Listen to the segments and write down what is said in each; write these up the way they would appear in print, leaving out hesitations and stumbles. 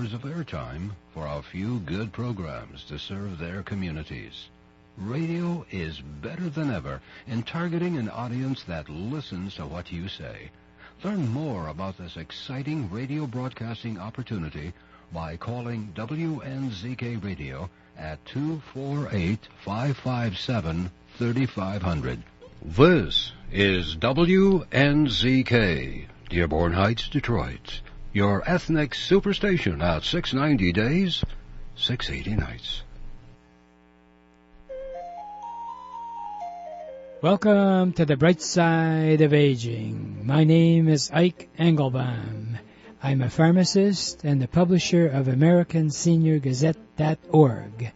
hours of airtime for a few good programs to serve their communities. Radio is better than ever in targeting an audience that listens to what you say. Learn more about this exciting radio broadcasting opportunity by calling WNZK Radio at 248-557-3500. This is WNZK, Dearborn Heights, Detroit, your ethnic superstation at 690 days, 680 nights. Welcome to the bright side of aging. My name is Ike Engelbaum. I'm a pharmacist and the publisher of AmericanSeniorGazette.org.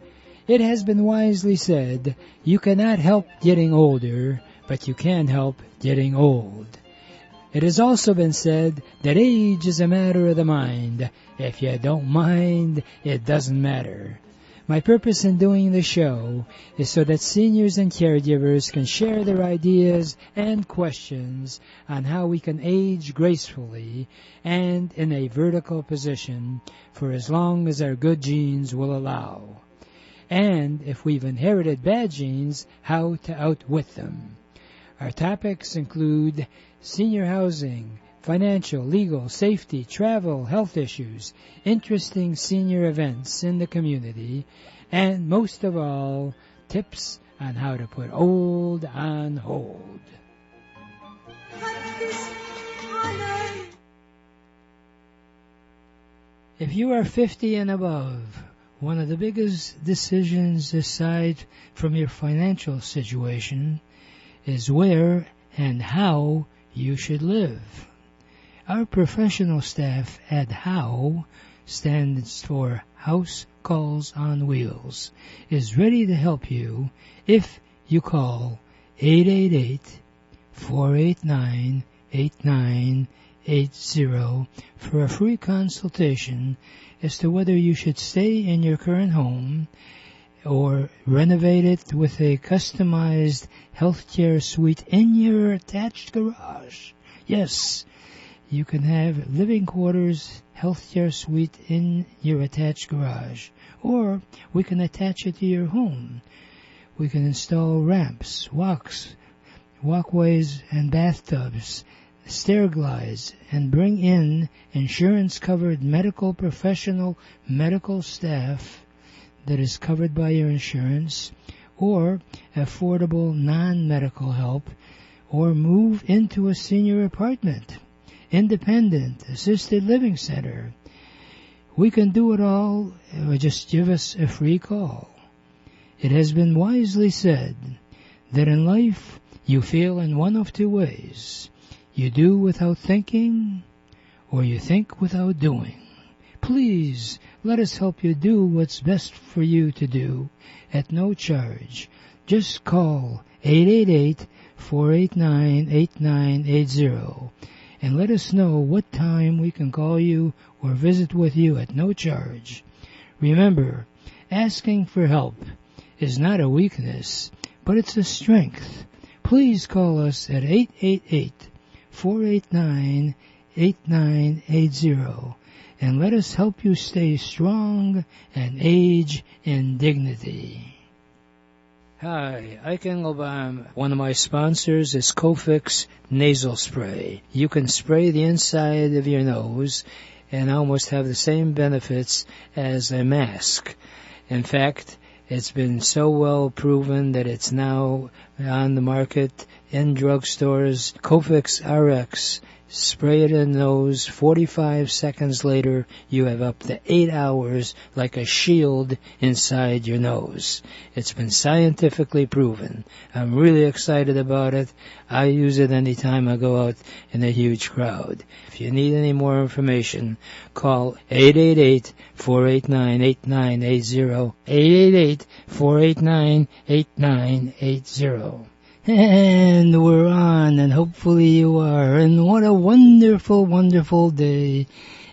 It has been wisely said, you cannot help getting older, but you can help getting old. It has also been said that age is a matter of the mind. If you don't mind, it doesn't matter. My purpose in doing the show is so that seniors and caregivers can share their ideas and questions on how we can age gracefully and in a vertical position for as long as our good genes will allow. And if we've inherited bad genes, how to outwit them. Our topics include senior housing, financial, legal, safety, travel, health issues, interesting senior events in the community, and most of all, tips on how to put old on hold. If you are 50 and above, one of the biggest decisions aside from your financial situation is where and how you should live. Our professional staff at HOW, stands for House Calls on Wheels, is ready to help you if you call 888-489-8980 for a free consultation as to whether you should stay in your current home or renovate it with a customized healthcare suite in your attached garage. Yes, you can have living quarters, healthcare suite in your attached garage, or we can attach it to your home. We can install ramps, walkways, and bathtubs, stair glides, and bring in insurance-covered medical professional medical staff that is covered by your insurance, or affordable non-medical help, or move into a senior apartment, independent, assisted living center. We can do it all, or just give us a free call. It has been wisely said that in life you feel in one of two ways. You do without thinking, or you think without doing. Please, let us help you do what's best for you to do at no charge. Just call 888-489-8980 and let us know what time we can call you or visit with you at no charge. Remember, asking for help is not a weakness, but it's a strength. Please call us at 888-489-8980 and let us help you stay strong and age in dignity. Hi, Ike Engelbaum. One of my sponsors is Cofix Nasal Spray. You can spray the inside of your nose and almost have the same benefits as a mask. In fact, it's been so well proven that it's now on the market in drugstores. Cofix RX. Spray it in the nose. 45 seconds later, you have up to 8 hours like a shield inside your nose. It's been scientifically proven. I'm really excited about it. I use it anytime I go out in a huge crowd. If you need any more information, call 888-489-8980. 888-489-8980. And we're on, and hopefully you are. And what a wonderful, wonderful day.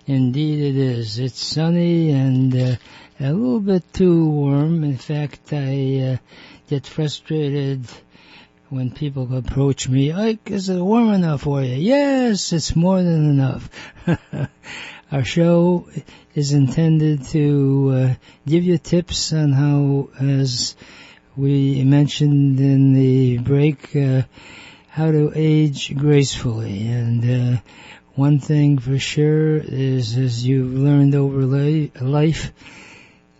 Indeed it is. It's sunny and a little bit too warm. In fact, I get frustrated when people approach me. Ike, is it warm enough for you? Yes, it's more than enough. Our show is intended to give you tips on how, as we mentioned in the break, how to age gracefully. And one thing for sure is, as you've learned over life,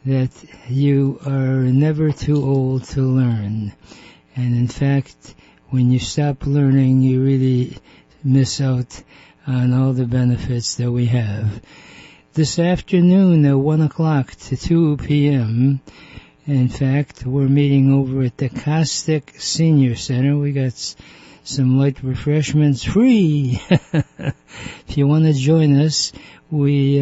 that you are never too old to learn. And in fact, when you stop learning, you really miss out on all the benefits that we have. This afternoon at 1 o'clock to 2 p.m., in fact, we're meeting over at the Caustic Senior Center. We got some light refreshments free. If you want to join us, we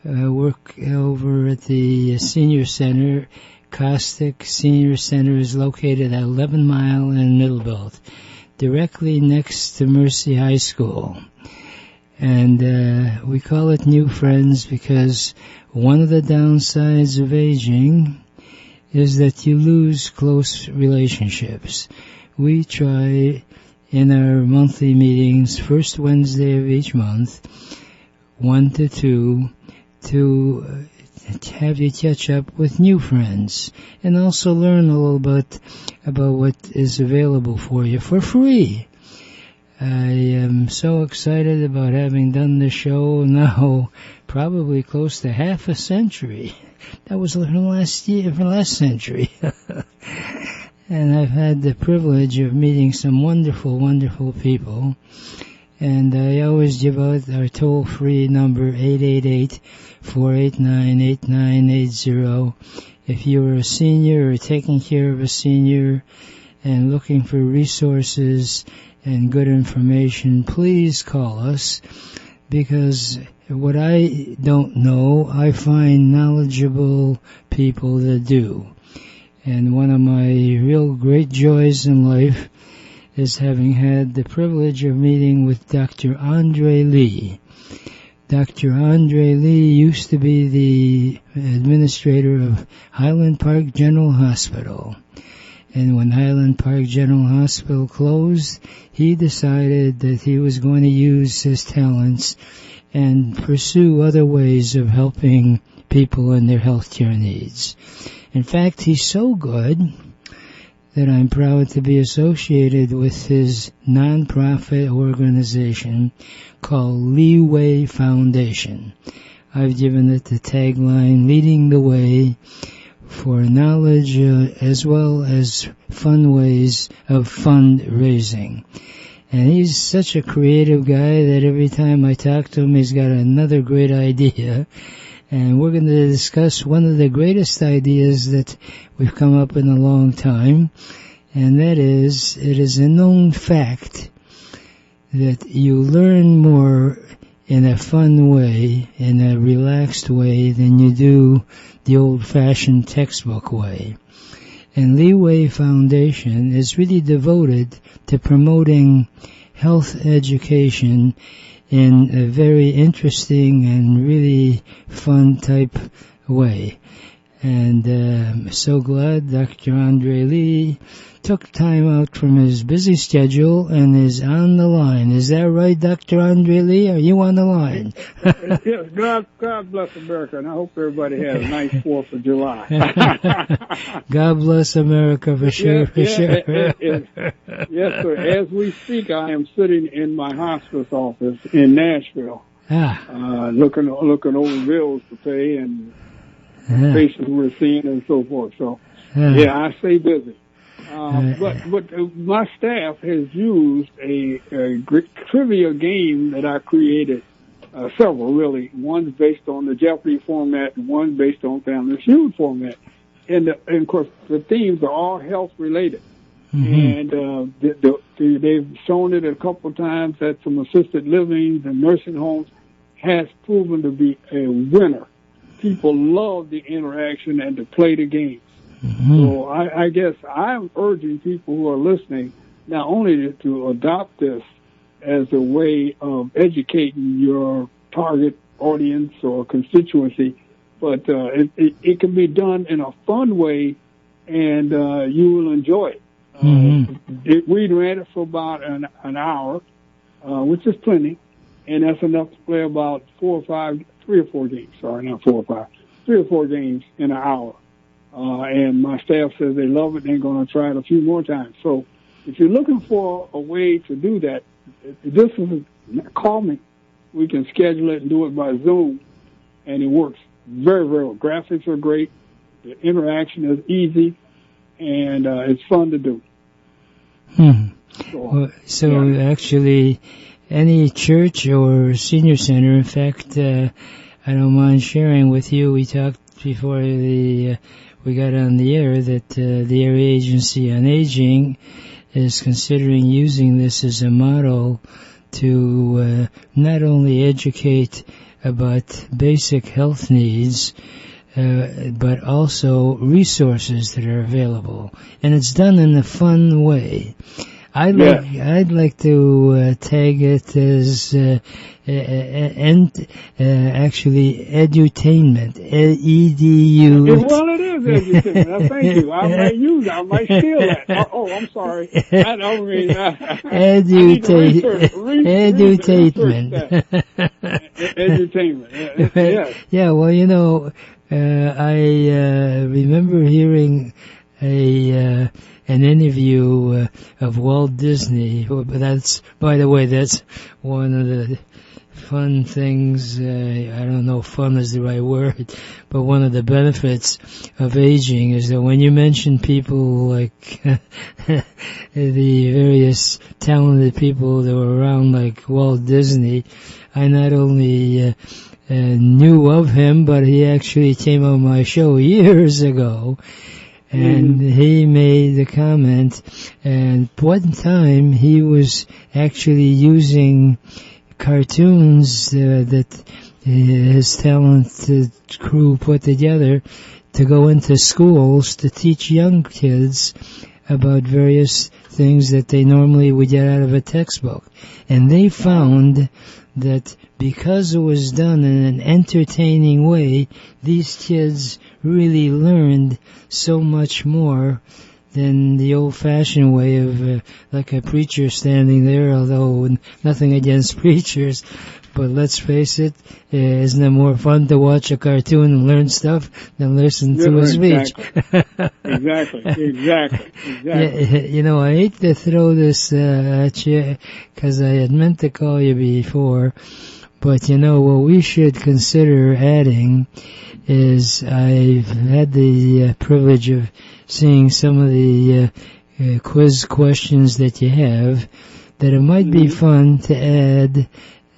work over at the Senior Center. Caustic Senior Center is located at 11 Mile and Middlebelt, directly next to Mercy High School. And we call it New Friends because one of the downsides of aging is that you lose close relationships. We try in our monthly meetings, first Wednesday of each month, 1 to 2, to have you catch up with new friends and also learn a little bit about what is available for you for free. I am so excited about having done this show now probably close to half a century. That was from last century. And I've had the privilege of meeting some wonderful, wonderful people. And I always give out our toll-free number, 888-489-8980. If you're a senior or taking care of a senior and looking for resources and good information, please call us, because what I don't know, I find knowledgeable people that do. And one of my real great joys in life is having had the privilege of meeting with Dr. Andre Lee. Dr. Andre Lee used to be the administrator of Highland Park General Hospital. And when Highland Park General Hospital closed, he decided that he was going to use his talents and pursue other ways of helping people in their healthcare needs. In fact, he's so good that I'm proud to be associated with his nonprofit organization called Leeway Foundation. I've given it the tagline, leading the way for knowledge as well as fun ways of fundraising. And he's such a creative guy that every time I talk to him, he's got another great idea. And we're going to discuss one of the greatest ideas that we've come up in a long time, and that is, it is a known fact that you learn more in a fun way, in a relaxed way, than you do the old-fashioned textbook way. And Leeway Foundation is really devoted to promoting health education in a very interesting and really fun type way. And I'm so glad Dr. Andre Lee took time out from his busy schedule and is on the line. Is that right, Dr. Andre Lee? Are you on the line? Yes, God bless America, and I hope everybody has a nice 4th of July. God bless America, for sure, for sure. Yes, sir. As we speak, I am sitting in my hospice office in Nashville, looking over bills to pay and patients we're seeing and so forth. So, I stay busy. But my staff has used a trivia game that I created, several really. One's based on the Jeopardy format, and one's based on Family Feud format. And of course, the themes are all health related. Mm-hmm. And they've shown it a couple of times at some assisted livings and nursing homes. Has proven to be a winner. People love the interaction and to play the games. Mm-hmm. So I guess I'm urging people who are listening not only to adopt this as a way of educating your target audience or constituency, but it can be done in a fun way, and you will enjoy it. We ran it for about an hour, which is plenty, and that's enough to play about 3 or 4 games. Sorry, not 4 or 5. 3 or 4 games in an hour. And my staff says they love it. They're going to try it a few more times. So if you're looking for a way to do that, call me. We can schedule it and do it by Zoom, and it works very, very well. Graphics are great. The interaction is easy, and it's fun to do. So actually, any church or senior center, in fact, I don't mind sharing with you, we talked before we got on the air that the Area Agency on Aging is considering using this as a model to not only educate about basic health needs, but also resources that are available. And it's done in a fun way. I'd like to tag it as actually edutainment, E-D-U. Well, it is edutainment. Thank you. I might use it. I might steal that. Oh, I'm sorry. I don't mean edutainment. Edutainment. Yes. Yeah, well, I remember hearing an interview of Walt Disney. That's, by the way, that's one of the fun things. I don't know if fun is the right word, but one of the benefits of aging is that when you mention people like the various talented people that were around, like Walt Disney, I not only knew of him, but he actually came on my show years ago. And he made the comment, and one time he was actually using cartoons that his talented crew put together to go into schools to teach young kids about various things that they normally would get out of a textbook. And they found that because it was done in an entertaining way, these kids really learned so much more than the old-fashioned way of like a preacher standing there, although nothing against preachers. But let's face it, isn't it more fun to watch a cartoon and learn stuff than listen to a speech? Exactly. Yeah, I hate to throw this at you, because I had meant to call you before, but what we should consider adding is I've had the privilege of seeing some of the quiz questions that you have, that it might be fun to add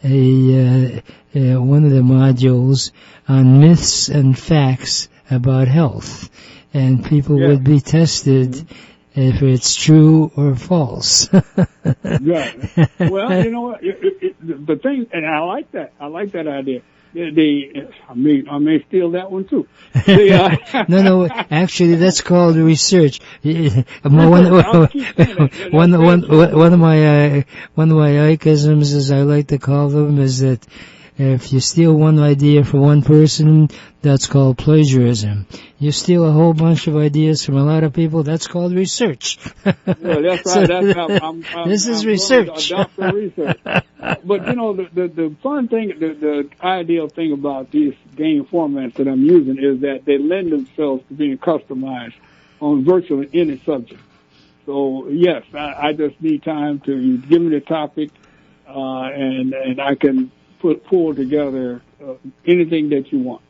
one of the modules on myths and facts about health, and people would be tested if it's true or false. Right. Well, you know what? The thing, and I like that idea. I may steal that one too. No, actually that's called research. One of my Ikeisms, as I like to call them, is that if you steal one idea from one person, that's called plagiarism. You steal a whole bunch of ideas from a lot of people, that's called research. Well, that's right. This is research. But the fun thing, the ideal thing about these game formats that I'm using is that they lend themselves to being customized on virtually any subject. So yes, I just need time to give me the topic, and I can pull together anything that you want.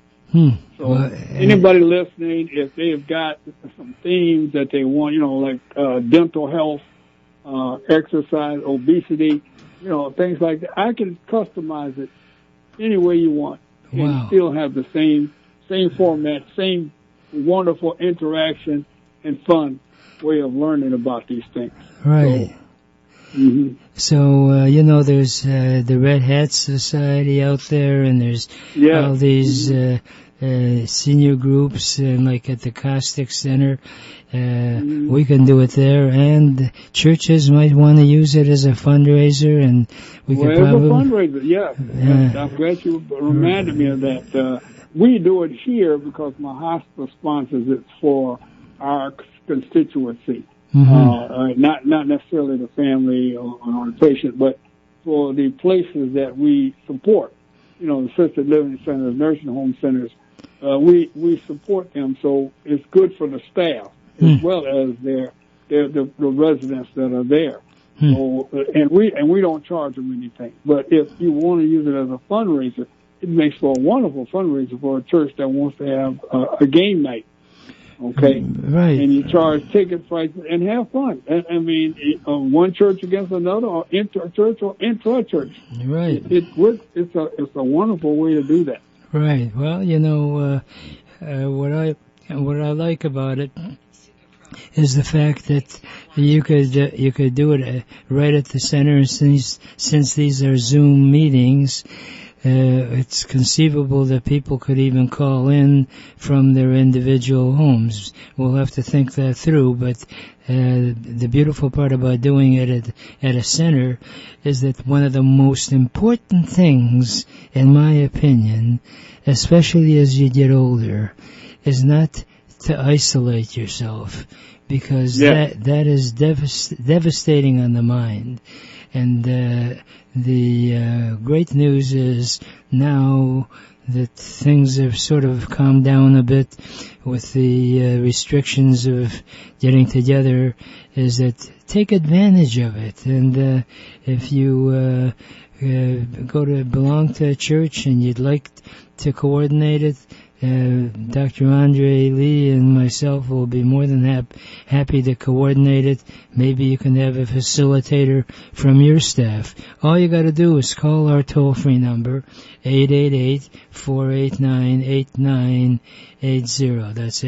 So anybody listening, if they've got some themes that they want, like dental health, exercise, obesity, things like that, I can customize it any way you want and still have the same format, same wonderful interaction and fun way of learning about these things. Right. So, there's the Red Hat Society out there, and there's all these senior groups, and like at the Caustic Center, we can do it there, and churches might want to use it as a fundraiser, and we could probably... as a fundraiser, I'm glad you reminded me of that. We do it here because my hospital sponsors it for our constituency. Not necessarily the family or the patient, but for the places that we support. You know, assisted living centers, nursing home centers. We support them, so it's good for the staff as well as the residents that are there. So, and we don't charge them anything. But if you want to use it as a fundraiser, it makes for a wonderful fundraiser for a church that wants to have a game night. Okay, right. And you charge ticket prices and have fun. I mean, one church against another, or inter-church or intra-church. Right. It's a wonderful way to do that. Right. Well, you know, what I like about it is the fact that you could do it right at the center. Since these are Zoom meetings, it's conceivable that people could even call in from their individual homes. We'll have to think that through, but the beautiful part about doing it at a center is that one of the most important things, in my opinion, especially as you get older, is not to isolate yourself, because that is devastating on the mind. And the great news is now that things have sort of calmed down a bit with the restrictions of getting together, is that take advantage of it. And if you belong to a church and you'd like to coordinate it, Dr. Andre Lee and myself will be more than happy to coordinate it. Maybe you can have a facilitator from your staff. All you got to do is call our toll-free number, 888-489-8980. That's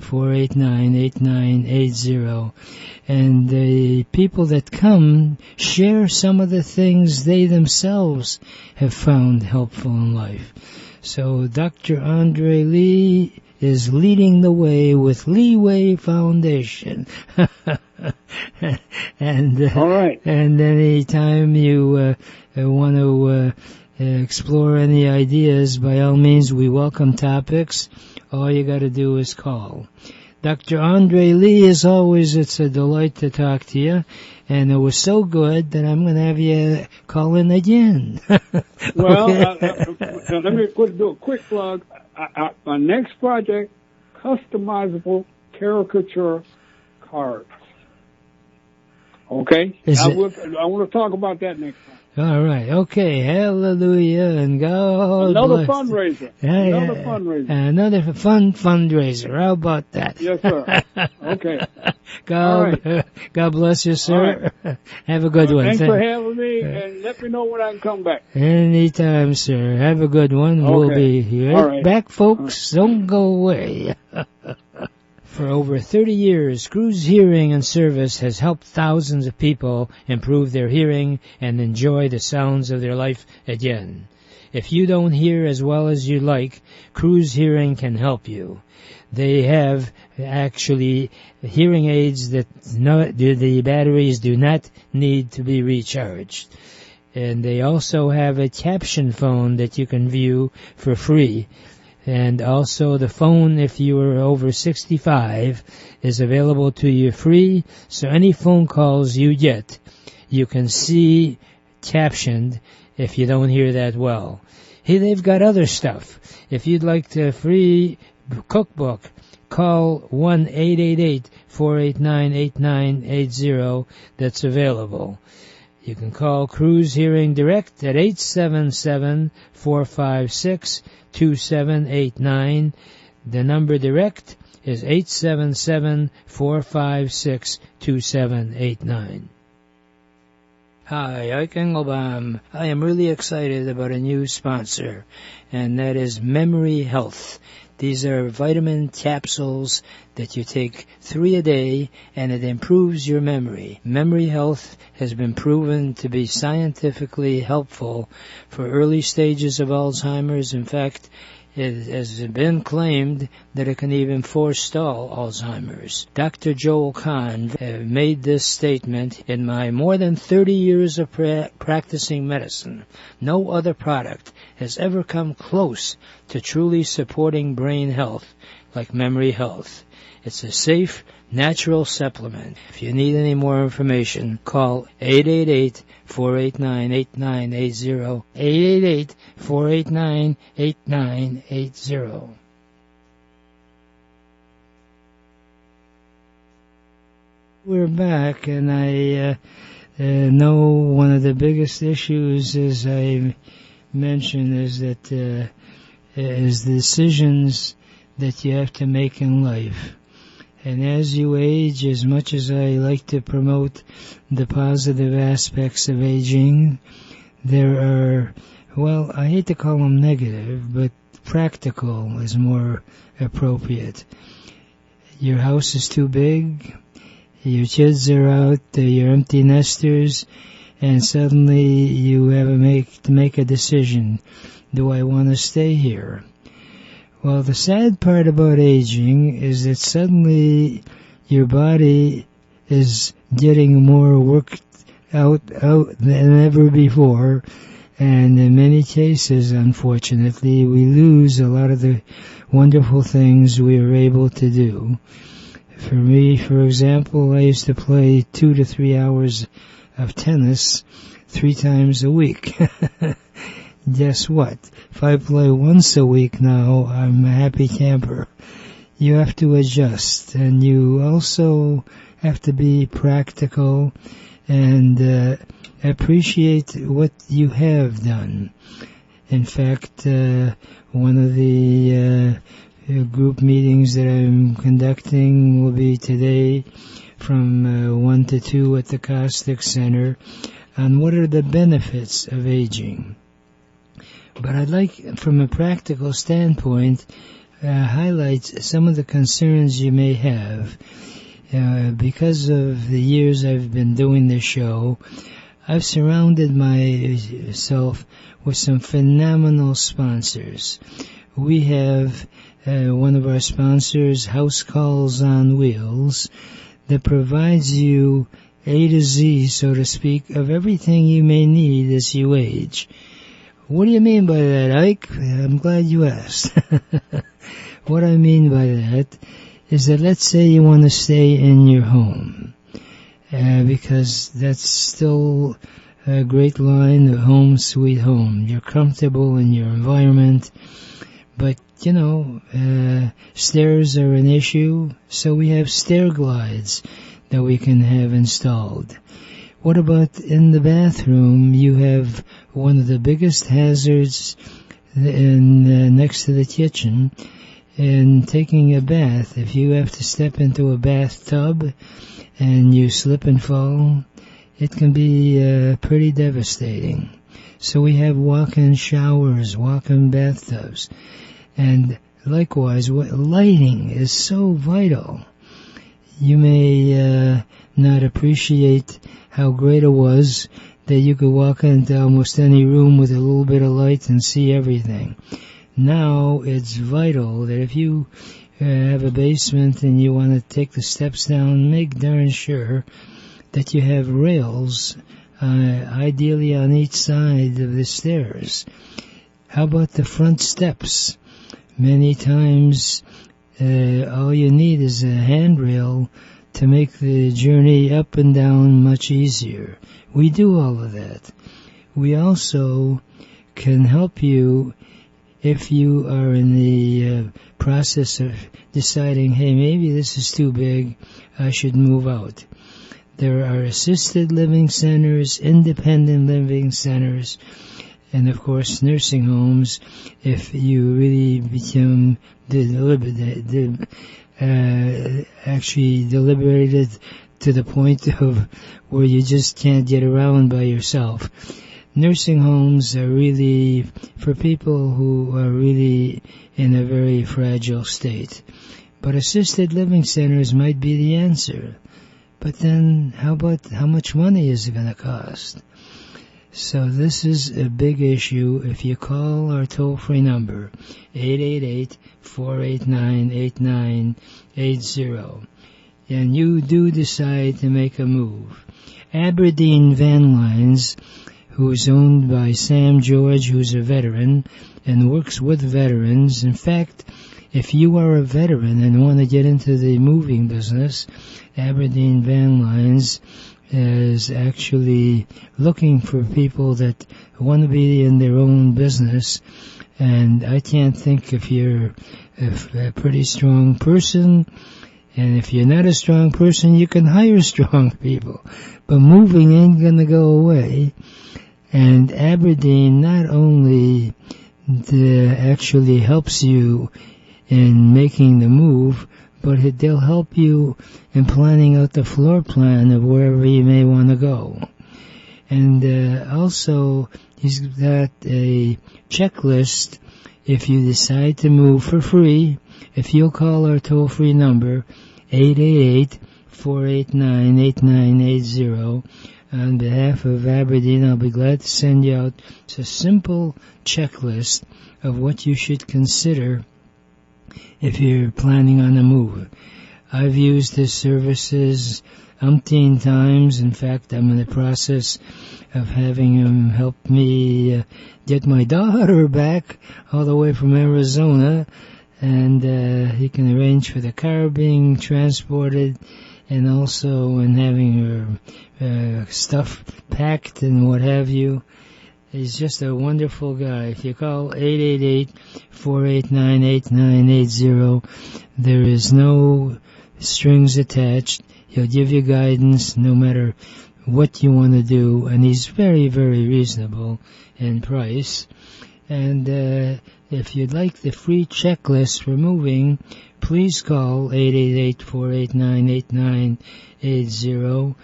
888-489-8980. And the people that come share some of the things they themselves have found helpful in life. So Dr. Andre Lee is leading the way with Leeway Foundation. And all right. And anytime you want to explore any ideas, by all means, we welcome topics. All you got to do is call. Dr. Andre Lee, as always, it's a delight to talk to you. And it was so good that I'm going to have you call in again. Well, let me do a quick plug. My next project, customizable caricature cards. Okay? I want to talk about that next time. All right. Okay. Hallelujah. And God Another bless. Fundraiser. Another fundraiser. Another fundraiser. How about that? Yes, sir. Okay. God bless you, sir. Right. Have a good one. Thanks for having me, and let me know when I can come back. Anytime, sir. Have a good one. Okay. We'll be right back, folks. Right. Don't go away. For over 30 years, Cruz Hearing and Service has helped thousands of people improve their hearing and enjoy the sounds of their life again. If you don't hear as well as you like, Cruz Hearing can help you. They have actually hearing aids that the batteries do not need to be recharged. And they also have a caption phone that you can view for free. And also the phone, if you are over 65, is available to you free. So any phone calls you get, you can see captioned if you don't hear that well. Hey, they've got other stuff. If you'd like the free cookbook, call 1-888-489-8980. That's available. You can call Cruz Hearing Direct at 877-456-2789. The number direct is 877-456-2789. Hi, Ike Engelbaum. I am really excited about a new sponsor, and that is Memory Health. These are vitamin capsules that you take 3 a day, and it improves your memory. Memory Health has been proven to be scientifically helpful for early stages of Alzheimer's. In fact, it has been claimed that it can even forestall Alzheimer's. Dr. Joel Kahn made this statement: in my more than 30 years of practicing medicine, no other product has ever come close to truly supporting brain health like Memory Health. It's a safe, natural supplement. If you need any more information, call 888-489-8980, 888-489-8980. We're back, and I know one of the biggest issues, as I mentioned, is that is the decisions that you have to make in life. And as you age, as much as I like to promote the positive aspects of aging, there are, well, I hate to call them negative, but practical is more appropriate. Your house is too big, your kids are out, you're empty nesters, and suddenly you have to make a decision. Do I want to stay here? Well, the sad part about aging is that suddenly your body is getting more worked out than ever before, and in many cases, unfortunately, we lose a lot of the wonderful things we were able to do. For me, for example, I used to play 2 to 3 hours of tennis 3 times a week. Guess what? If I play once a week now, I'm a happy camper. You have to adjust, and you also have to be practical and appreciate what you have done. In fact, one of the group meetings that I'm conducting will be today from 1 to 2 at the Caustic Center on what are the benefits of aging. But I'd like, from a practical standpoint, highlight some of the concerns you may have. Because of the years I've been doing this show, I've surrounded myself with some phenomenal sponsors. We have one of our sponsors, House Calls on Wheels, that provides you A to Z, so to speak, of everything you may need as you age. What do you mean by that, Ike? I'm glad you asked. What I mean by that is that let's say you want to stay in your home, because that's still a great line, the home sweet home. You're comfortable in your environment, but, stairs are an issue, so we have stair glides that we can have installed. What about in the bathroom? You have one of the biggest hazards next to the kitchen in taking a bath. If you have to step into a bathtub and you slip and fall, it can be pretty devastating. So we have walk-in showers, walk-in bathtubs. And likewise, lighting is so vital. You may not appreciate how great it was that you could walk into almost any room with a little bit of light and see everything. Now it's vital that if you have a basement and you want to take the steps down, make darn sure that you have rails, ideally on each side of the stairs. How about the front steps? Many times all you need is a handrail to make the journey up and down much easier. We do all of that. We also can help you if you are in the process of deciding, hey, maybe this is too big, I should move out. There are assisted living centers, independent living centers, and of course nursing homes if you really become actually deliberated to the point of where you just can't get around by yourself. Nursing homes are really for people who are really in a very fragile state. But assisted living centers might be the answer. But then how about how much money is it going to cost? So this is a big issue. If you call our toll-free number, 888-489-8980, and you do decide to make a move, Aberdeen Van Lines, who's owned by Sam George, who's a veteran and works with veterans. In fact, if you are a veteran and want to get into the moving business, Aberdeen Van Lines is actually looking for people that want to be in their own business. And I can't think if you're a pretty strong person, and if you're not a strong person, you can hire strong people. But moving ain't going to go away. And Aberdeen not only actually helps you in making the move, but they'll help you in planning out the floor plan of wherever you may want to go. And also, he's got a checklist if you decide to move for free. If you'll call our toll-free number, 888-489-8980, on behalf of Aberdeen, I'll be glad to send you out a simple checklist of what you should consider if you're planning on a move. I've used his services umpteen times. In fact, I'm in the process of having him help me get my daughter back all the way from Arizona, and he can arrange for the car being transported and also in having her stuff packed and what have you. He's just a wonderful guy. If you call 888-489-8980, there is no strings attached. He'll give you guidance no matter what you want to do, and he's very, very reasonable in price. And if you'd like the free checklist for moving, please call 888-489-8980.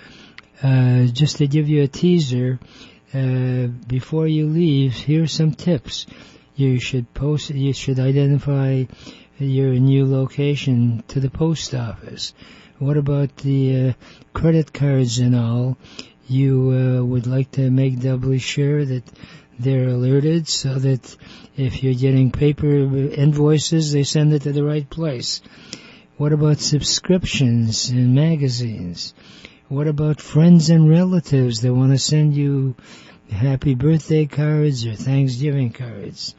Just to give you a teaser, before you leave, here's some tips. You should identify your new location to the post office. What about the credit cards and all? You would like to make doubly sure that they're alerted so that if you're getting paper invoices, they send it to the right place. What about subscriptions in magazines? What about friends and relatives that want to send you happy birthday cards or Thanksgiving cards?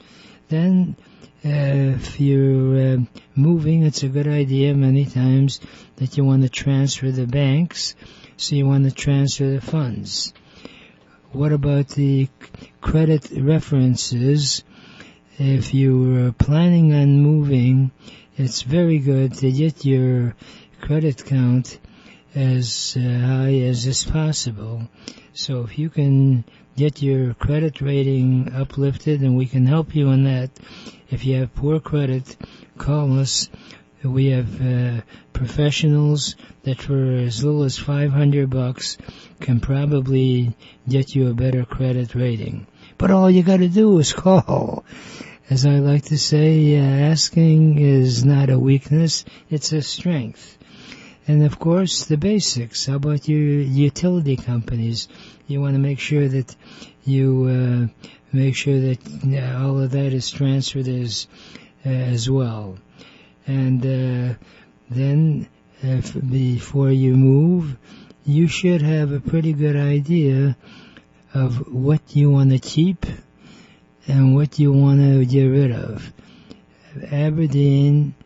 Then, if you're moving, it's a good idea many times that you want to transfer the banks, so you want to transfer the funds. What about the credit references? If you are planning on moving, it's very good to get your credit count as high as is possible. So if you can get your credit rating uplifted, and we can help you in that. If you have poor credit, call us. We have professionals that for as little as $500 can probably get you a better credit rating. But all you got to do is call. As I like to say, asking is not a weakness, it's a strength. And of course, the basics. How about your utility companies? You want to make sure that you all of that is transferred as well. And then, before you move, you should have a pretty good idea of what you want to keep and what you want to get rid of. Aberdeen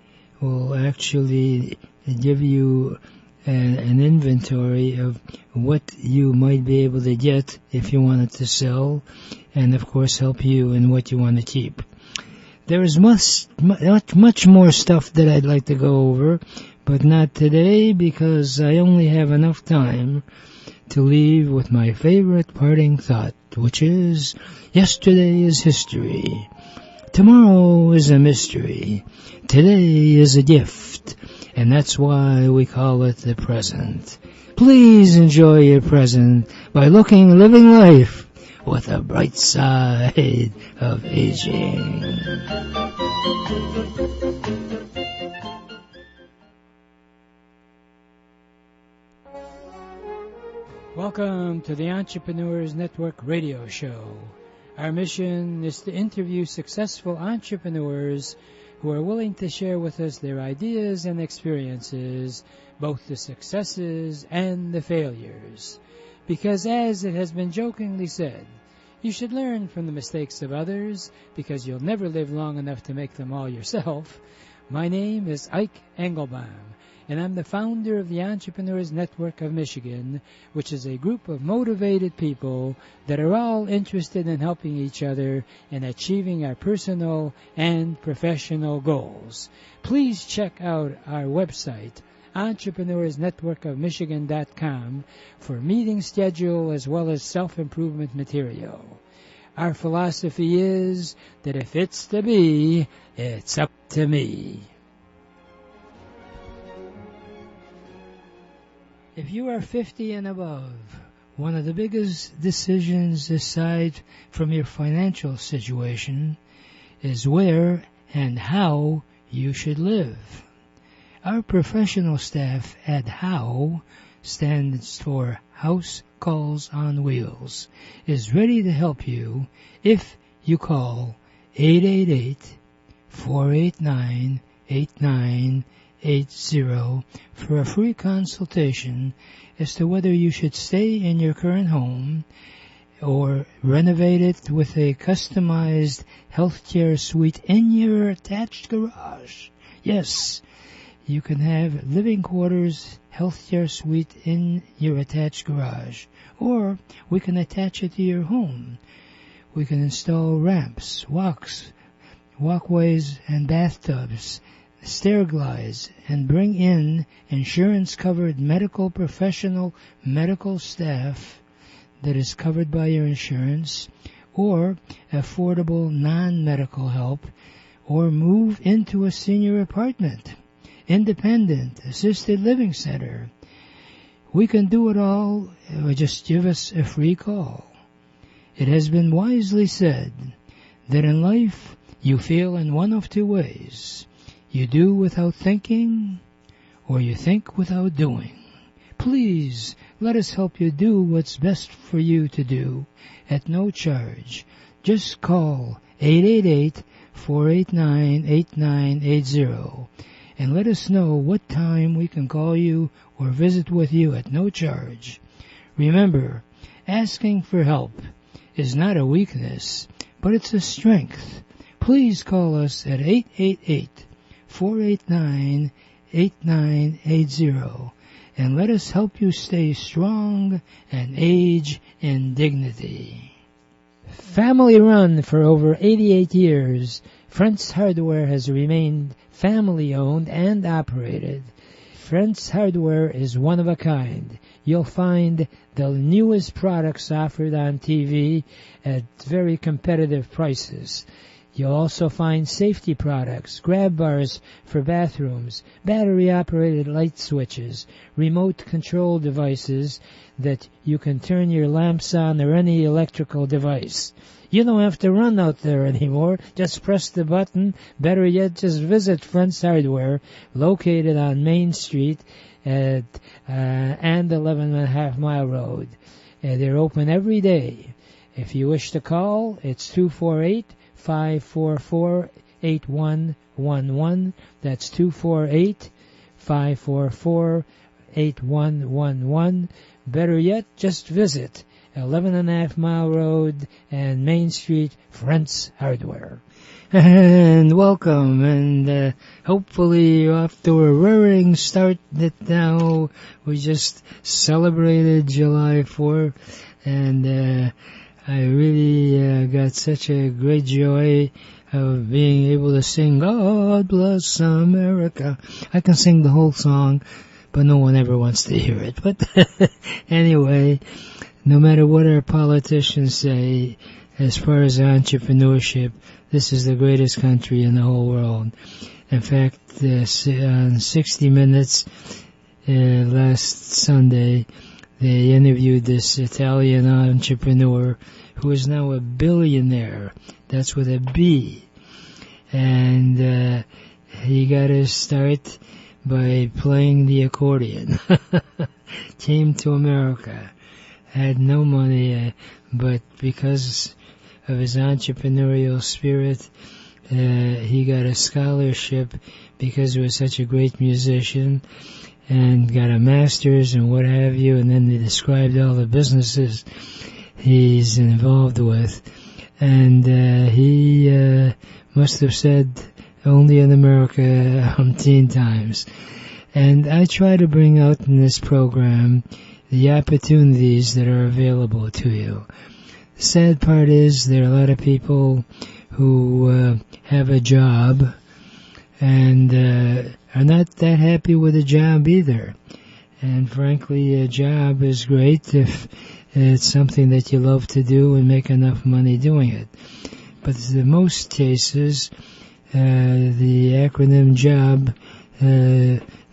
will actually give you an inventory of what you might be able to get if you wanted to sell, and of course help you in what you want to keep. There is much more stuff that I'd like to go over, but not today because I only have enough time to leave with my favorite parting thought, which is, yesterday is history. Tomorrow is a mystery. Today is a gift. And that's why we call it the present. Please enjoy your present by living life with the bright side of aging. Welcome to the Entrepreneurs Network radio show. Our mission is to interview successful entrepreneurs who are willing to share with us their ideas and experiences, both the successes and the failures. Because as it has been jokingly said, you should learn from the mistakes of others because you'll never live long enough to make them all yourself. My name is Ike Engelbaum, and I'm the founder of the Entrepreneurs Network of Michigan, which is a group of motivated people that are all interested in helping each other and achieving our personal and professional goals. Please check out our website, EntrepreneursNetworkofMichigan.com, for meeting schedule as well as self-improvement material. Our philosophy is that if it's to be, it's up to me. If you are 50 and above, one of the biggest decisions aside from your financial situation is where and how you should live. Our professional staff at HOW, stands for House Calls on Wheels, is ready to help you if you call 888-489-8980 for a free consultation as to whether you should stay in your current home or renovate it with a customized healthcare suite in your attached garage. Yes, you can have living quarters, healthcare suite in your attached garage, or we can attach it to your home. We can install ramps, walkways, and bathtubs, stair glides, and bring in insurance-covered medical professional medical staff that is covered by your insurance, or affordable non-medical help, or move into a senior apartment, independent, assisted living center. We can do it all, or just give us a free call. It has been wisely said that in life you feel in one of two ways. You do without thinking, or you think without doing. Please, let us help you do what's best for you to do at no charge. Just call 888-489-8980 and let us know what time we can call you or visit with you at no charge. Remember, asking for help is not a weakness, but it's a strength. Please call us at 888-489-8980 and let us help you stay strong and age in dignity. Family run for over 88 years, Friends Hardware has remained family-owned and operated. Friends Hardware is one of a kind. You'll find the newest products offered on TV at very competitive prices. You'll also find safety products, grab bars for bathrooms, battery-operated light switches, remote control devices that you can turn your lamps on or any electrical device. You don't have to run out there anymore. Just press the button. Better yet, just visit Friends Hardware, located on Main Street and 11.5 Mile Road. They're open every day. If you wish to call, it's 248-544-8111. That's 248-544-8111. Better yet, just visit 11.5 Mile Road and Main Street, Friends Hardware. And welcome, and hopefully you're off to a roaring start that now we just celebrated July 4th, and I really got such a great joy of being able to sing God Bless America. I can sing the whole song, but no one ever wants to hear it. But anyway, no matter what our politicians say, as far as entrepreneurship, this is the greatest country in the whole world. In fact, on 60 Minutes last Sunday, they interviewed this Italian entrepreneur who is now a billionaire. That's with a B. And he got his start by playing the accordion. Came to America. Had no money, but because of his entrepreneurial spirit, he got a scholarship because he was such a great musician, and got a master's and what have you, and then they described all the businesses he's involved with, and he must have said only in America umpteen times. And I try to bring out in this program the opportunities that are available to you. The sad part is there are a lot of people who have a job and are not that happy with a job either. And frankly, a job is great if it's something that you love to do and make enough money doing it. But in most cases, the acronym job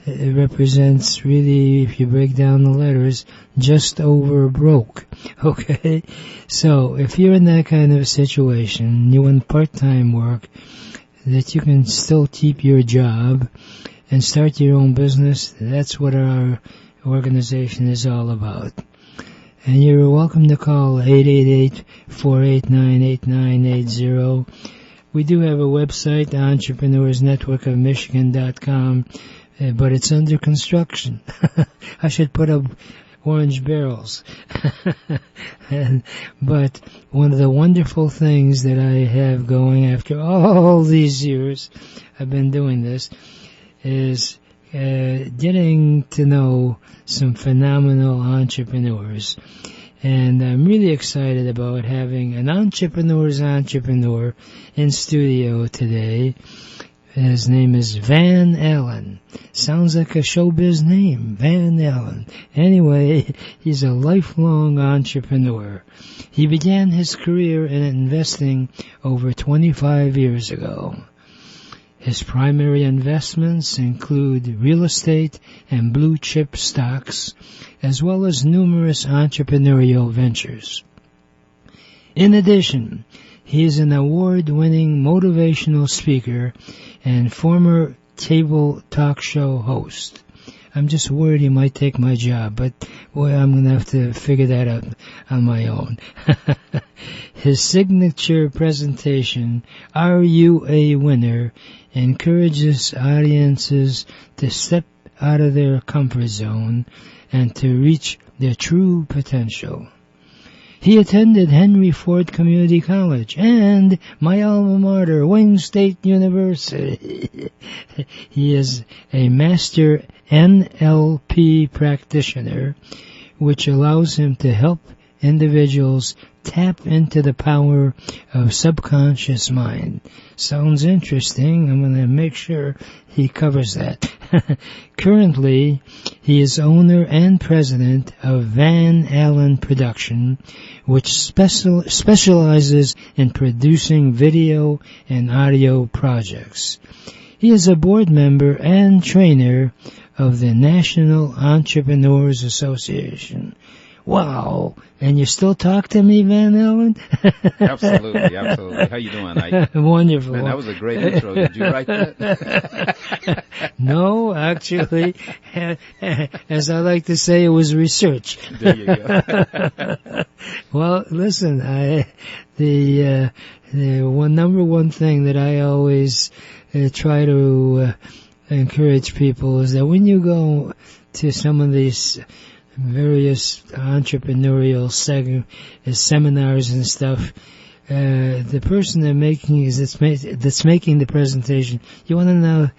it represents really, if you break down the letters, just over broke. Okay? So, if you're in that kind of a situation, you want part-time work, that you can still keep your job and start your own business, that's what our organization is all about. And you're welcome to call 888-489-8980. We do have a website, entrepreneursnetworkofmichigan.com, but it's under construction. I should put up orange barrels. But one of the wonderful things that I have going after all these years I've been doing this is getting to know some phenomenal entrepreneurs. And I'm really excited about having an entrepreneur's entrepreneur in studio today. His name is Van Allen. Sounds like a showbiz name, Van Allen. Anyway, he's a lifelong entrepreneur. He began his career in investing over 25 years ago. His primary investments include real estate and blue chip stocks, as well as numerous entrepreneurial ventures. In addition, he is an award-winning motivational speaker and former cable talk show host. I'm just worried he might take my job, but boy, I'm going to have to figure that out on my own. His signature presentation, Are You a Winner?, encourages audiences to step out of their comfort zone and to reach their true potential. He attended Henry Ford Community College and my alma mater, Wayne State University. He is a master NLP practitioner, which allows him to help individuals tap into the power of subconscious mind. Sounds interesting. I'm going to make sure he covers that. Currently, he is owner and president of Van Allen Production, which specializes in producing video and audio projects. He is a board member and trainer of the National Entrepreneurs Association. Wow. And you still talk to me, Van Allen? Absolutely, absolutely. How you doing, Ike? Wonderful. Man, that was a great intro. Did you write that? No, actually, as I like to say, it was research. There you go. Well, listen, the number one thing that I always try to encourage people is that when you go to some of these various entrepreneurial seminars and stuff, the person that's making the presentation, you want to know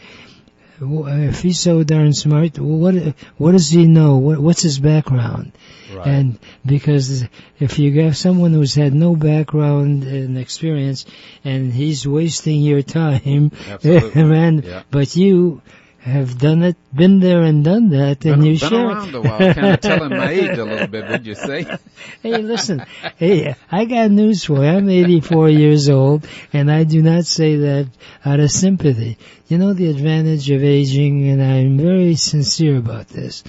if he's so darn smart, what does he know? What's his background? Right. And because if you have someone who's had no background and experience, and he's wasting your time, man, yeah. But you have done it, been there and done that, and you share it. Been around a while, kind of telling my age a little bit, would you say? Hey, listen, I got news for you. I'm 84 years old, and I do not say that out of sympathy. You know the advantage of aging, and I'm very sincere about this.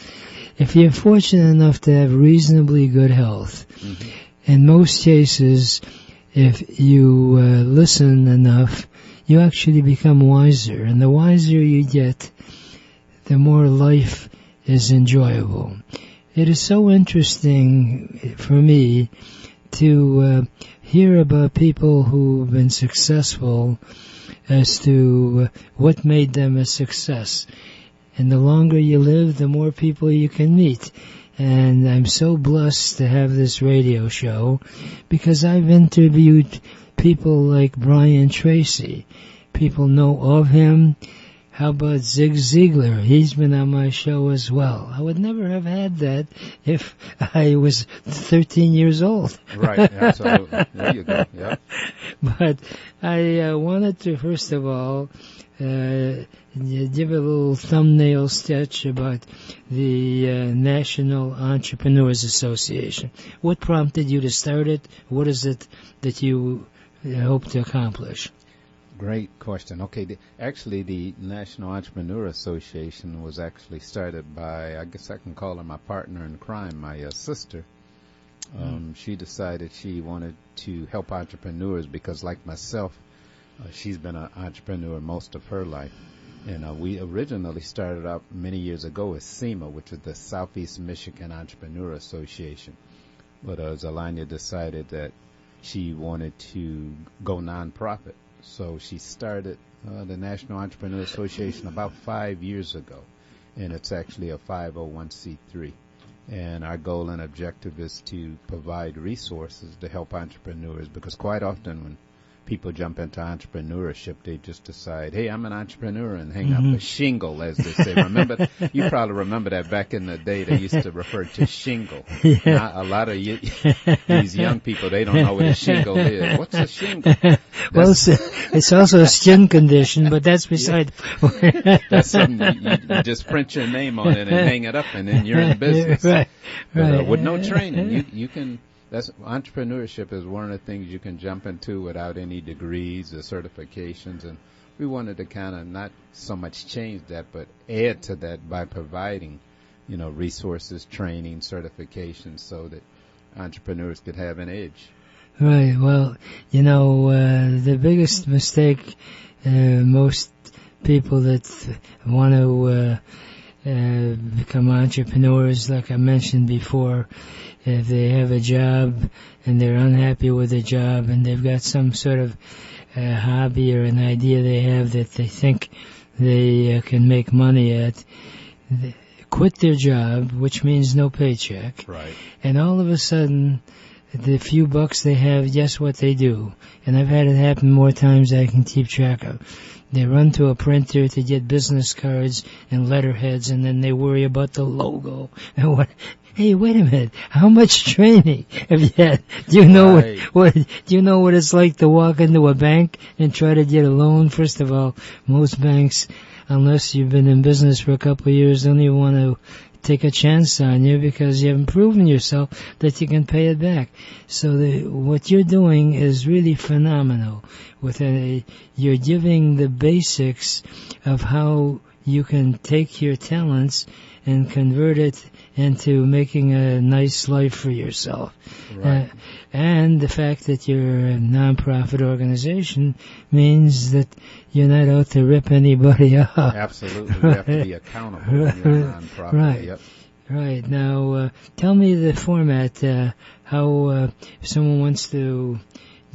If you're fortunate enough to have reasonably good health, in most cases, if you listen enough, you actually become wiser, and the wiser you get, the more life is enjoyable. It is so interesting for me to hear about people who've been successful as to what made them a success. And the longer you live, the more people you can meet. And I'm so blessed to have this radio show because I've interviewed people like Brian Tracy. people know of him. How about Zig Ziglar? He's been on my show as well. I would never have had that if I was 13 years old. Right, absolutely. There you go, yeah. But I wanted to, first of all, give a little thumbnail sketch about the National Entrepreneurs Association. What prompted you to start it? What is it that you hope to accomplish? Great question. Okay, actually the National Entrepreneur Association was actually started by, I guess I can call her my partner in crime, my sister. She decided she wanted to help entrepreneurs because, like myself, she's been an entrepreneur most of her life. And we originally started out many years ago as SEMA, which is the Southeast Michigan Entrepreneur Association. But Zelania decided that she wanted to go nonprofit. So she started the National Entrepreneur Association about 5 years ago, and it's actually a 501c3. And our goal and objective is to provide resources to help entrepreneurs, because quite often when people jump into entrepreneurship, they just decide, hey, I'm an entrepreneur, and hang up a shingle, as they say. Remember, you probably remember that back in the day they used to refer to shingle. Yeah. Now, a lot of these young people, they don't know what a shingle is. What's a shingle? Well, it's also a skin condition, but that's beside. That's something you just print your name on it and hang it up, and then you're in business. Right. But, with no training, you can. That's entrepreneurship is one of the things you can jump into without any degrees or certifications, and we wanted to kind of not so much change that, but add to that by providing, resources, training, certifications, so that entrepreneurs could have an edge. Right. Well, the biggest mistake most people that want to become entrepreneurs, like I mentioned before, if they have a job and they're unhappy with the job and they've got some sort of hobby or an idea they have that they think they can make money at, they quit their job, which means no paycheck. Right. And all of a sudden, the few bucks they have, guess what they do? And I've had it happen more times than I can keep track of. They run to a printer to get business cards and letterheads, and then they worry about the logo. And what? Hey, wait a minute. How much training have you had? Do you know do you know what it's like to walk into a bank and try to get a loan? First of all, most banks, unless you've been in business for a couple of years, don't even want to take a chance on you because you haven't proven yourself that you can pay it back. So what you're doing is really phenomenal. You're giving the basics of how you can take your talents and convert it into making a nice life for yourself. Right. And the fact that you're a non-profit organization means that you're not out to rip anybody off. Absolutely. You have to be accountable when you're a non-profit. Right. Yep. Right. Now, tell me the format, how if someone wants to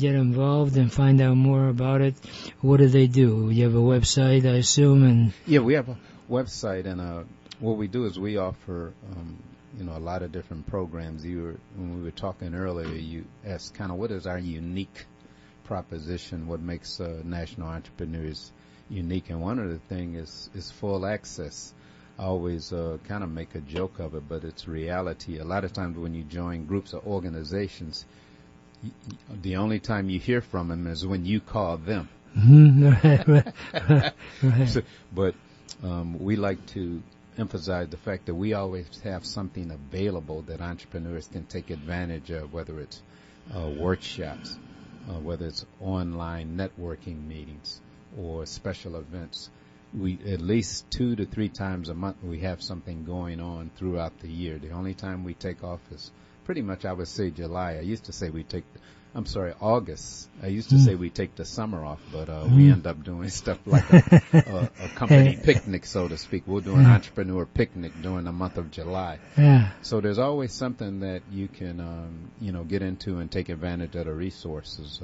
get involved and find out more about it, what do they do? You have a website, I assume? And yeah, we have a website, and what we do is we offer, a lot of different programs. When we were talking earlier, you asked kind of what is our unique proposition, what makes National Entrepreneurs unique, and one of the things is full access. I always kind of make a joke of it, but it's reality. A lot of times when you join groups or organizations, the only time you hear from them is when you call them. Right. So, but we like to emphasize the fact that we always have something available that entrepreneurs can take advantage of, whether it's workshops, whether it's online networking meetings or special events. We at least 2 to 3 times a month we have something going on throughout the year. The only time we take off is pretty much, I would say, July. I used to say August. I used to say we take the summer off, but we end up doing stuff like a company picnic, so to speak. We'll do an entrepreneur picnic during the month of July. Yeah. So there's always something that you can, get into and take advantage of the resources,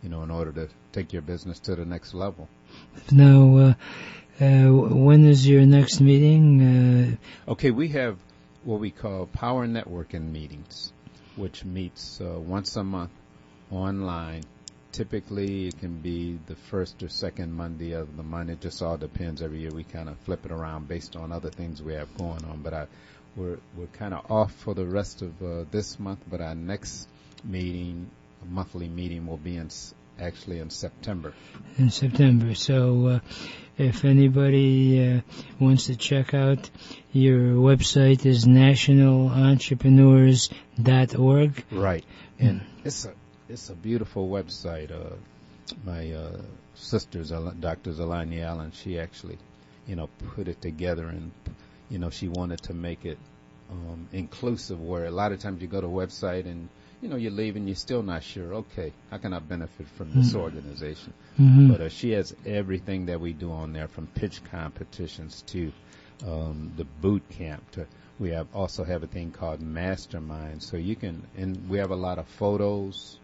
in order to take your business to the next level. Now, when is your next meeting? Okay, we have what we call power networking meetings, which meets once a month online typically it can be the first or second Monday of the month. It just all depends. Every year we kind of flip it around based on other things we have going on. But we're kind of off for the rest of this month. But our next meeting, a monthly meeting, will be actually in September. In September. So if anybody wants to check out, your website is nationalentrepreneurs.org. Right. And it's a beautiful website. My sister, Dr. Zelani Allen, she actually, put it together, and, she wanted to make it inclusive, where a lot of times you go to a website and, you leave and you're still not sure, okay, how can I benefit from this organization? But she has everything that we do on there, from pitch competitions to the boot camp. We also have a thing called Mastermind. So you can, and we have a lot of photos.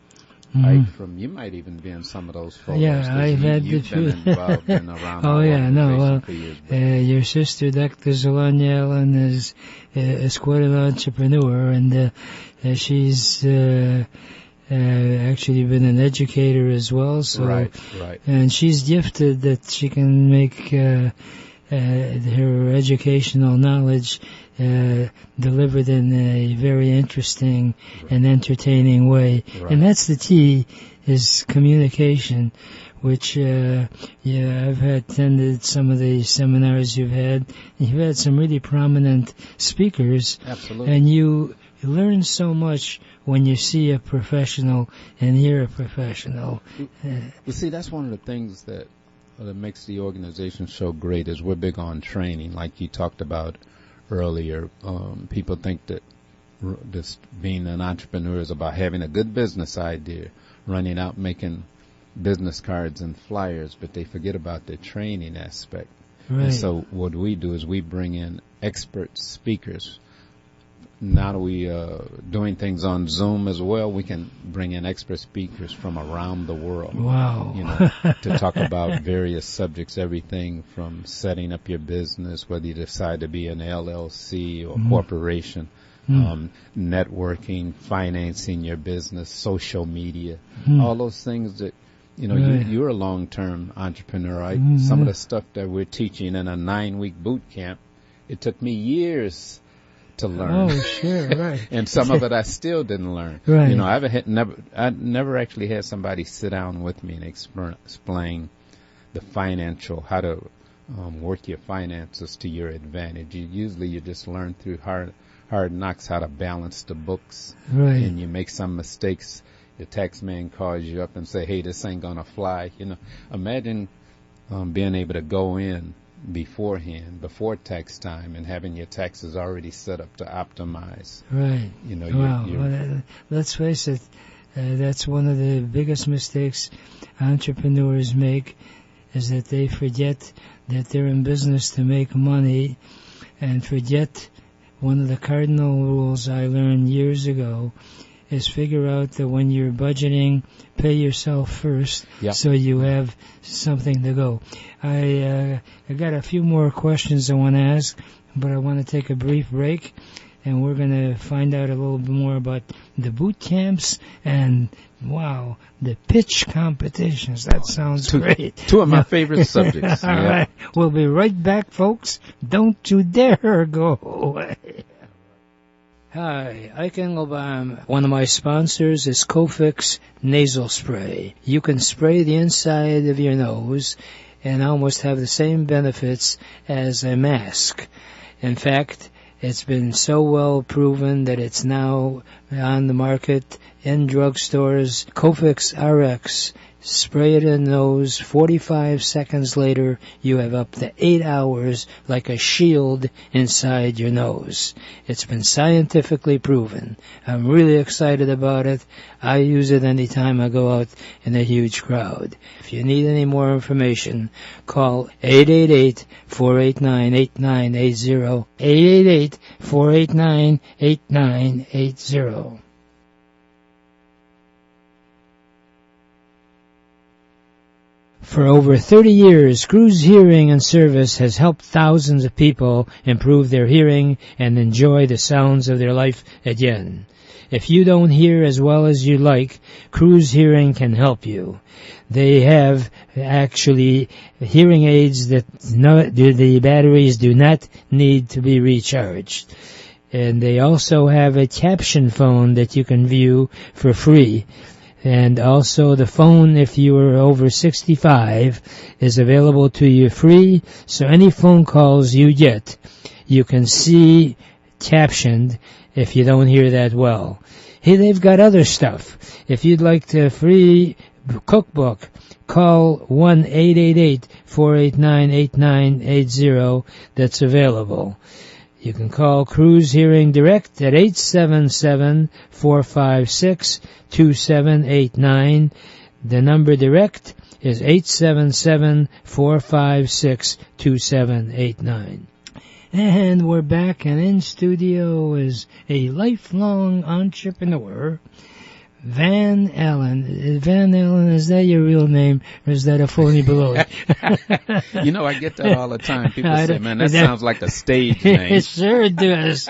You might even be in some of those photos. Yeah, I've had you've been involved in around. Oh yeah, no. For years, your sister, Dr. Zelani Allen, is quite an entrepreneur, and she's actually been an educator as well. So, right. And she's gifted that she can make her educational knowledge delivered in a very interesting and entertaining way. Right. And that's the key, is communication, which, I've attended some of the seminars you've had. You've had some really prominent speakers. Absolutely. And you learn so much when you see a professional and hear a professional. You see, that's one of the things that makes the organization so great, is we're big on training, like you talked about earlier. People think that just being an entrepreneur is about having a good business idea, running out making business cards and flyers, but they forget about the training aspect. Right. And so what we do is we bring in expert speakers. Now that we doing things on Zoom as well, we can bring in expert speakers from around the world. Wow. To talk about various subjects, everything from setting up your business, whether you decide to be an LLC or corporation, networking, financing your business, social media, all those things that, you're a long-term entrepreneur, right? Some of the stuff that we're teaching in a 9-week boot camp, it took me years to learn. Oh, sure, right. And some of it I still didn't learn. Right. I never actually had somebody sit down with me and explain the financial, how to work your finances to your advantage. Usually you just learn through hard knocks how to balance the books. Right. And you make some mistakes. The tax man calls you up and say, hey, this ain't gonna fly. Imagine being able to go in beforehand, before tax time, and having your taxes already set up to optimize. Right. Wow. Well, let's face it, that's one of the biggest mistakes entrepreneurs make, is that they forget that they're in business to make money, and forget one of the cardinal rules I learned years ago is figure out that when you're budgeting, pay yourself first, so you have something to go. I got a few more questions I want to ask, but I want to take a brief break, and we're going to find out a little bit more about the boot camps and, wow, the pitch competitions. That sounds great. Two of my favorite subjects. All right. We'll be right back, folks. Don't you dare go away. Hi, Ike Engelbaum. One of my sponsors is Cofix Nasal Spray. You can spray the inside of your nose and almost have the same benefits as a mask. In fact, it's been so well proven that it's now on the market in drugstores. Cofix RX. Spray it in the nose. 45 seconds later, you have up to 8 hours like a shield inside your nose. It's been scientifically proven. I'm really excited about it. I use it anytime I go out in a huge crowd. If you need any more information, call 888-489-8980. 888-489-8980. For over 30 years, Cruz Hearing and Service has helped thousands of people improve their hearing and enjoy the sounds of their life again. If you don't hear as well as you like, Cruise Hearing can help you. They have actually hearing aids that the batteries do not need to be recharged. And they also have a caption phone that you can view for free. And also the phone, if you are over 65, is available to you free. So any phone calls you get, you can see captioned if you don't hear that well. Hey, they've got other stuff. If you'd like the free cookbook, call 1-888-489-8980. That's available. You can call Cruise Hearing direct at 877-456-2789. The number direct is 877-456-2789. And we're back, and in studio is a lifelong entrepreneur, Van Allen. Van Allen, is that your real name, or is that a phony baloney? You know, I get that all the time. People say, man, that sounds like a stage name. It sure does.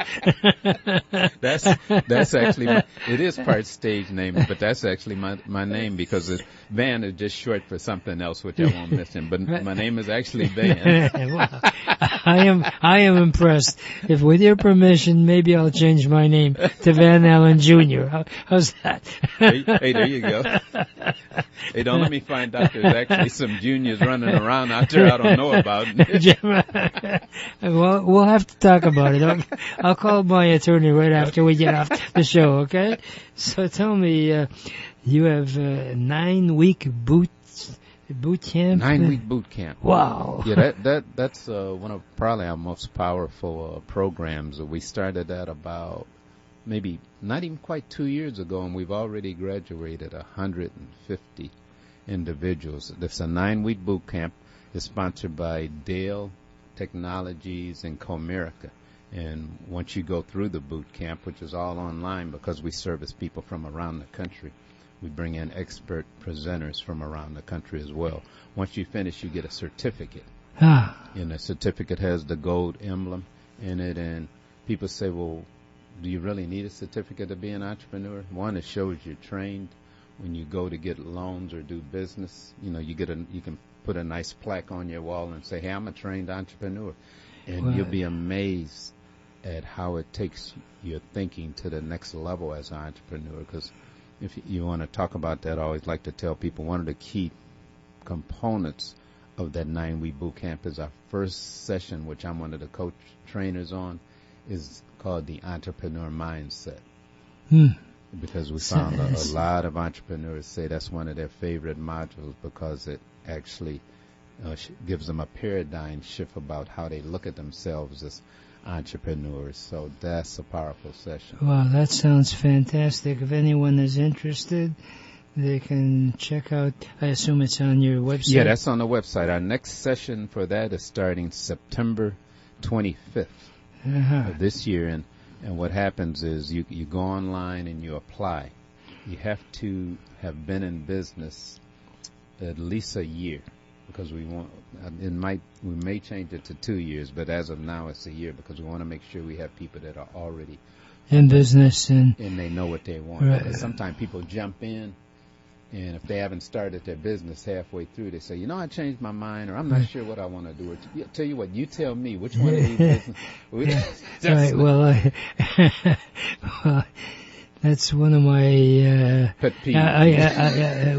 That's actually, it is part stage name, but that's actually my name, because Van is just short for something else, which I won't mention. But my name is actually Van. Well, I am impressed. If with your permission, maybe I'll change my name to Van Allen Jr. How's that? Hey, there you go. Hey, don't let me find out there's actually some juniors running around out there I don't know about. Well, we'll have to talk about it. I'll call my attorney right after we get off the show, okay? So tell me, you have a 9-week boot camp? 9-week boot camp. Wow. Yeah, that's one of probably our most powerful programs. We started that about maybe not even quite 2 years ago, and we've already graduated 150 individuals. It's a 9-week boot camp. It's sponsored by Dell Technologies and Comerica. And once you go through the boot camp, which is all online because we service people from around the country, we bring in expert presenters from around the country as well. Once you finish, you get a certificate. And the certificate has the gold emblem in it, and people say, well, do you really need a certificate to be an entrepreneur? One, it shows you're trained. When you go to get loans or do business, you know, you can put a nice plaque on your wall and say, hey, I'm a trained entrepreneur. And you'll be amazed at how it takes your thinking to the next level as an entrepreneur. Because if you want to talk about that, I always like to tell people one of the key components of that 9-week boot camp is our first session, which I'm one of the coach trainers on, is called the entrepreneur mindset. Because we found a lot of entrepreneurs say that's one of their favorite modules because it actually gives them a paradigm shift about how they look at themselves as entrepreneurs. So that's a powerful session. Wow, that sounds fantastic. If anyone is interested, they can check out, I assume it's on your website? Yeah, that's on the website. Our next session for that is starting September 25th of this year. And what happens is you go online and you apply. You have to have been in business at least a year, because we may change it to 2 years, but as of now it's a year, because we want to make sure we have people that are already in business and they know what they want. Right. Because sometimes people jump in, and if they haven't started their business halfway through, they say, you know, I changed my mind, or I'm not sure what I want to do. Or tell you what, you tell me which one of these business. Right. Well, that's one of my pet peeves. I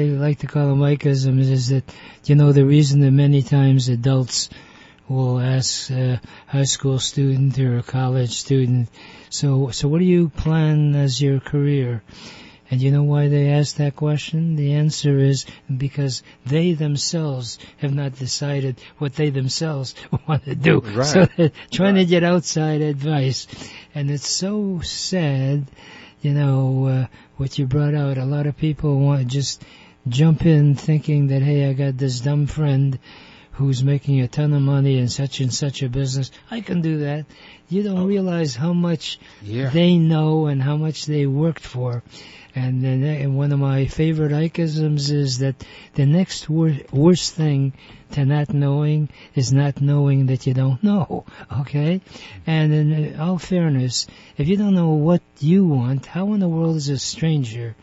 like to call them Ikeisms, is that, you know, the reason that many times adults will ask a high school student or a college student, so what do you plan as your career? And you know why they ask that question? The answer is because they themselves have not decided what they themselves want to do. Right. So they're trying to get outside advice. And it's so sad, you know, what you brought out. A lot of people want to just jump in thinking that, hey, I got this dumb friend who's making a ton of money in such and such a business. I can do that. You don't realize how much they know and how much they worked for. And then, and one of my favorite Ikeisms is that the next worst thing to not knowing is not knowing that you don't know, okay? And in all fairness, if you don't know what you want, how in the world is a stranger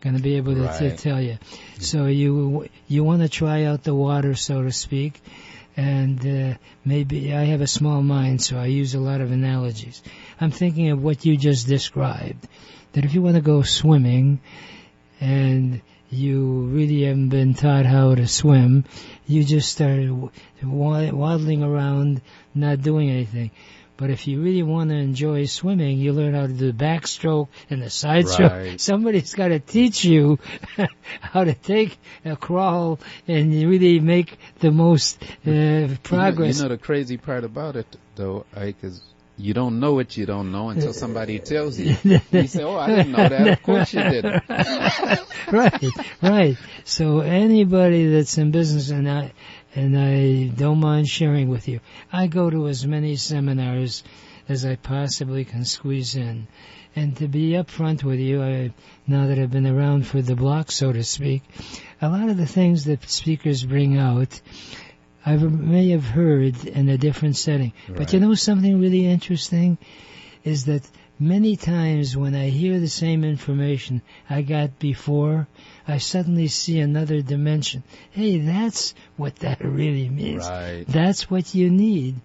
going to be able to tell you? So you want to try out the water, so to speak, and maybe I have a small mind, so I use a lot of analogies. I'm thinking of what you just described, that if you want to go swimming and you really haven't been taught how to swim, you just start waddling around, not doing anything. But if you really want to enjoy swimming, you learn how to do the backstroke and the side stroke. Somebody's got to teach you how to take a crawl and really make the most progress. You know the crazy part about it, though, Ike, is you don't know what you don't know until somebody tells you. You say, oh, I didn't know that. Of course you didn't. Right. So anybody that's in business, and I don't mind sharing with you, I go to as many seminars as I possibly can squeeze in. And to be upfront with you, now that I've been around for the block, so to speak, a lot of the things that speakers bring out, I may have heard in a different setting. But you know something really interesting is that many times when I hear the same information I got before, I suddenly see another dimension. Hey, that's what that really means. That's what you need.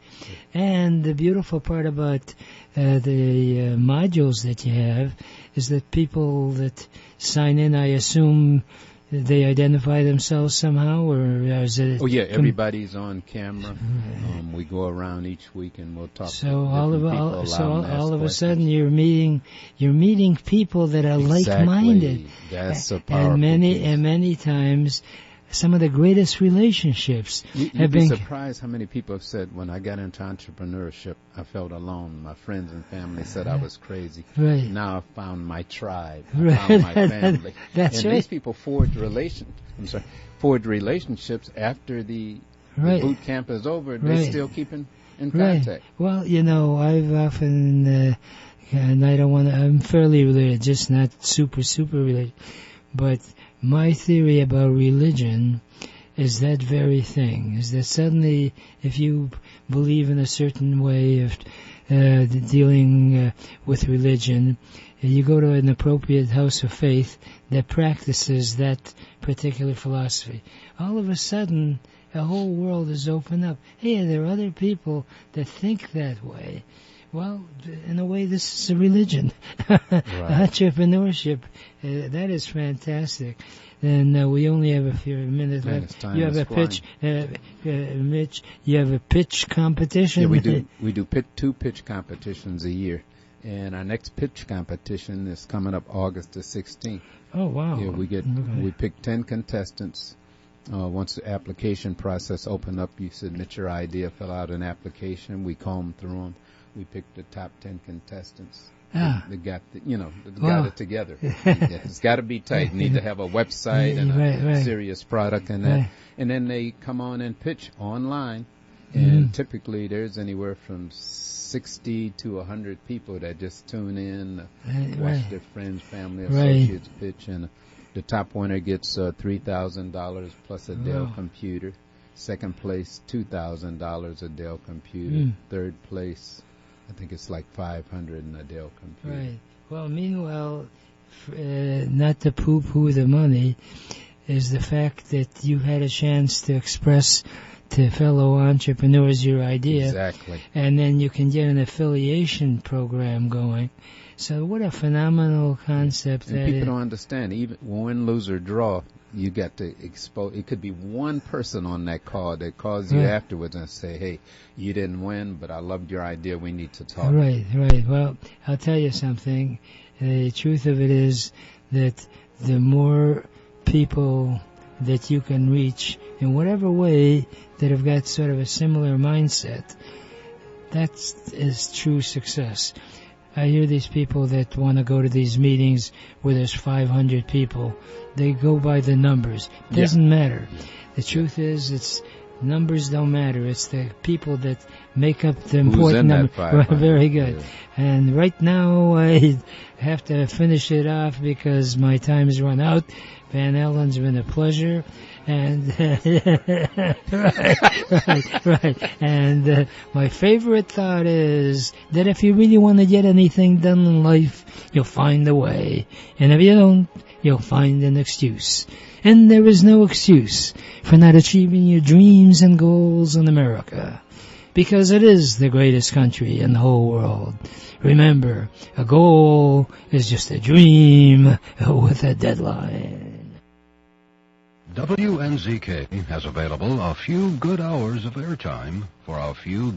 And the beautiful part about the modules that you have is that people that sign in, I assume, they identify themselves somehow, or is it? Oh yeah, everybody's on camera. We go around each week and we'll talk. So all of a sudden you're meeting people that are like-minded. That's a powerful and many times some of the greatest relationships You'd be surprised how many people have said, when I got into entrepreneurship, I felt alone. My friends and family said I was crazy. Now I found my tribe. I found my family. These people forged relationships after the boot camp is over. They're still keeping in contact. Well, you know, I've often, and I don't want to, I'm fairly related, just not super related, but my theory about religion is that very thing, is that suddenly if you believe in a certain way of dealing with religion, you go to an appropriate house of faith that practices that particular philosophy. All of a sudden, a whole world is opened up. Hey, there are other people that think that way. Well, in a way, this is a religion. Entrepreneurship, that is fantastic. And we only have a few minutes left. You have a pitch, Mitch. You have a pitch competition. Yeah, we do two pitch competitions a year, and our next pitch competition is coming up August the 16th. Oh wow! Yeah, we pick 10 contestants. Once the application process open up, you submit your idea, fill out an application. We comb through them. We picked the top 10 contestants. They got got it together. It's got to be tight. You need to have a website and a serious product and that. And then they come on and pitch online. And typically there's anywhere from 60 to 100 people that just tune in, watch their friends, family, associates pitch. And the top winner gets $3,000 plus a Dell computer. Second place, $2,000 a Dell computer. Third place, I think it's like $500 in a Dell computer. Right. Well, meanwhile, not to poo-poo the money, is the fact that you had a chance to express to fellow entrepreneurs your idea. Exactly. And then you can get an affiliation program going. So what a phenomenal concept that is. People don't understand. Even win, lose, or draw, you got to expose. It could be one person on that call that calls you afterwards and say, hey, you didn't win, but I loved your idea. We need to talk. Right. Well, I'll tell you something. The truth of it is that the more people that you can reach in whatever way that have got sort of a similar mindset, that is true success. I hear these people that want to go to these meetings where there's 500 people. They go by the numbers. It doesn't matter. The truth is, it's Numbers don't matter. It's the people that make up the important number. Very good. Yeah. And right now, I have to finish it off because my time has run out. Van Allen's been a pleasure. And right. And my favorite thought is that if you really want to get anything done in life, you'll find a way. And if you don't, you'll find an excuse. And there is no excuse for not achieving your dreams and goals in America, because it is the greatest country in the whole world. Remember, a goal is just a dream with a deadline. WNZK has available a few good hours of airtime for a few